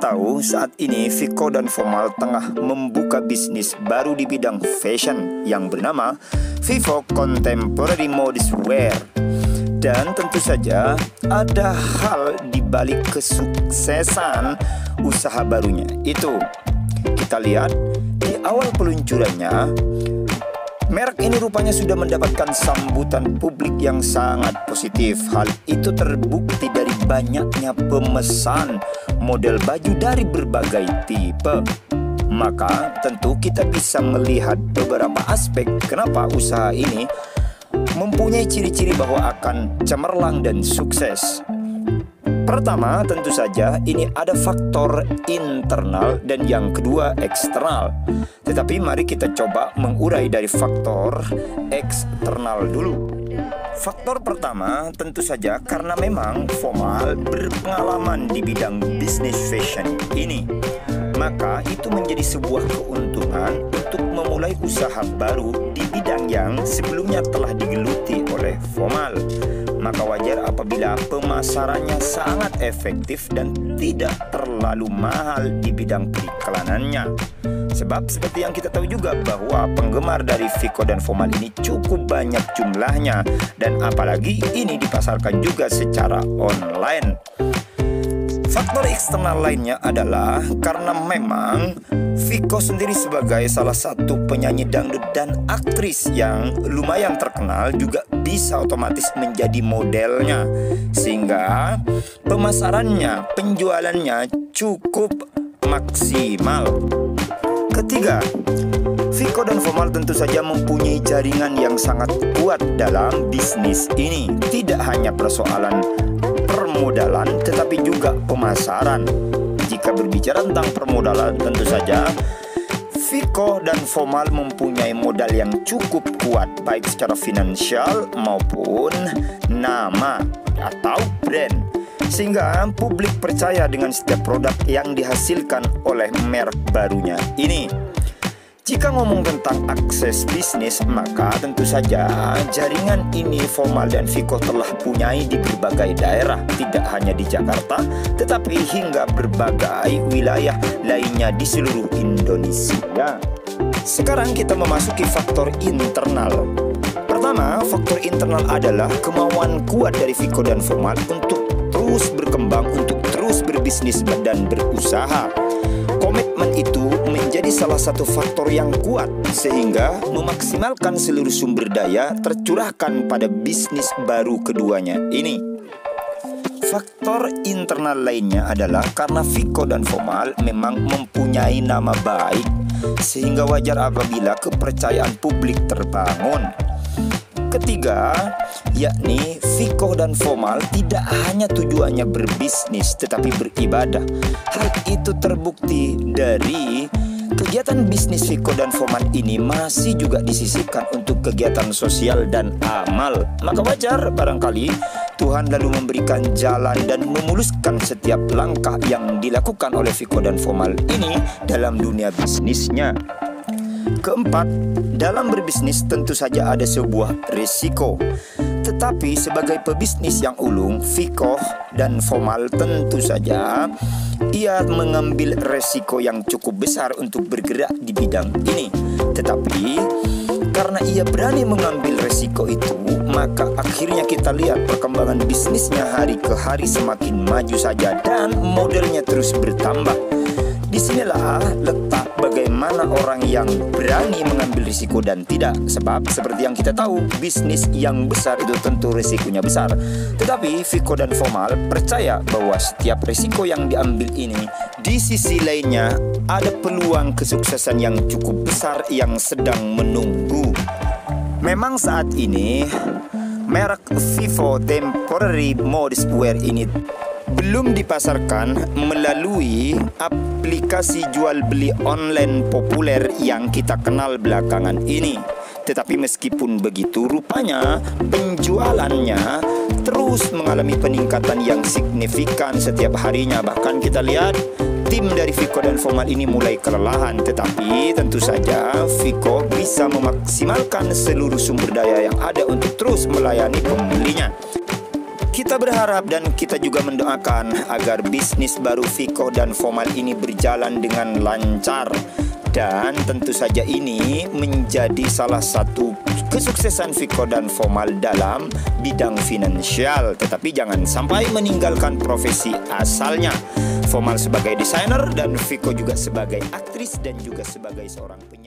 tahu saat ini Viko dan Formal tengah membuka bisnis baru di bidang fashion yang bernama Vivo Contemporary Modest Wear. Dan tentu saja ada hal di balik kesuksesan usaha barunya itu. Kita lihat di awal peluncurannya, merek ini rupanya sudah mendapatkan sambutan publik yang sangat positif. Hal itu terbukti dari banyaknya pemesan model baju dari berbagai tipe. Maka tentu kita bisa melihat beberapa aspek kenapa usaha ini mempunyai ciri-ciri bahwa akan cemerlang dan sukses. Pertama, tentu saja ini ada faktor internal dan yang kedua eksternal. Tetapi mari kita coba mengurai dari faktor eksternal dulu. Faktor pertama tentu saja karena memang Formal berpengalaman di bidang bisnis fashion ini. Maka itu menjadi sebuah keuntungan untuk memulai usaha baru di bidang yang sebelumnya telah digeluti oleh Formal. Maka wajar apabila pemasarannya sangat efektif dan tidak terlalu mahal di bidang periklanannya. Sebab seperti yang kita tahu juga bahwa penggemar dari Viko dan Formal ini cukup banyak jumlahnya. Dan apalagi ini dipasarkan juga secara online. Faktor eksternal lainnya adalah karena memang Viko sendiri sebagai salah satu penyanyi dangdut dan aktris yang lumayan terkenal juga bisa otomatis menjadi modelnya. Sehingga pemasarannya, penjualannya cukup maksimal. Ketiga, Viko dan Formal tentu saja mempunyai jaringan yang sangat kuat dalam bisnis ini. Tidak hanya persoalan permodalan tetapi juga pemasaran. Jika berbicara tentang permodalan, tentu saja Viko dan Formal mempunyai modal yang cukup kuat baik secara finansial maupun nama atau brand, sehingga publik percaya dengan setiap produk yang dihasilkan oleh merek barunya ini. Jika ngomong tentang akses bisnis, maka tentu saja jaringan ini Formal dan Viko telah punyai di berbagai daerah, tidak hanya di Jakarta, tetapi hingga berbagai wilayah lainnya di seluruh Indonesia. Sekarang kita memasuki faktor internal. Pertama, faktor internal adalah kemauan kuat dari Viko dan Formal untuk terus berkembang, untuk terus berbisnis dan berusaha. Komitmen itu menjadi salah satu faktor yang kuat sehingga memaksimalkan seluruh sumber daya tercurahkan pada bisnis baru keduanya ini. Faktor internal lainnya adalah karena Viko dan Formal memang mempunyai nama baik sehingga wajar apabila kepercayaan publik terbangun. Ketiga, yakni Viko dan Formal tidak hanya tujuannya berbisnis tetapi beribadah. Hal itu terbukti dari kegiatan bisnis Viko dan Formal ini masih juga disisipkan untuk kegiatan sosial dan amal. Maka wajar barangkali Tuhan lalu memberikan jalan dan memuluskan setiap langkah yang dilakukan oleh Viko dan Formal ini dalam dunia bisnisnya. Keempat, dalam berbisnis tentu saja ada sebuah risiko. Tetapi sebagai pebisnis yang ulung, Viko dan Formal tentu saja ia mengambil resiko yang cukup besar untuk bergerak di bidang ini. Tetapi karena ia berani mengambil resiko itu, maka akhirnya kita lihat perkembangan bisnisnya hari ke hari semakin maju saja dan modelnya terus bertambah. Disinilah letak bagaimana orang yang berani mengambil risiko dan tidak. Sebab seperti yang kita tahu, bisnis yang besar itu tentu risikonya besar. Tetapi Viko dan Formal percaya bahwa setiap risiko yang diambil ini, di sisi lainnya ada peluang kesuksesan yang cukup besar yang sedang menunggu. Memang saat ini merek Vivo Temporary Modest Wear ini belum dipasarkan melalui aplikasi jual beli online populer yang kita kenal belakangan ini. Tetapi meskipun begitu, rupanya penjualannya terus mengalami peningkatan yang signifikan setiap harinya. Bahkan kita lihat tim dari Viko dan Formal ini mulai kelelahan. Tetapi tentu saja Viko bisa memaksimalkan seluruh sumber daya yang ada untuk terus melayani pembelinya. Kita berharap dan kita juga mendoakan agar bisnis baru Viko dan Formal ini berjalan dengan lancar. Dan tentu saja ini menjadi salah satu kesuksesan Viko dan Formal dalam bidang finansial. Tetapi jangan sampai meninggalkan profesi asalnya. Formal sebagai desainer dan Viko juga sebagai aktris dan juga sebagai seorang penyanyi.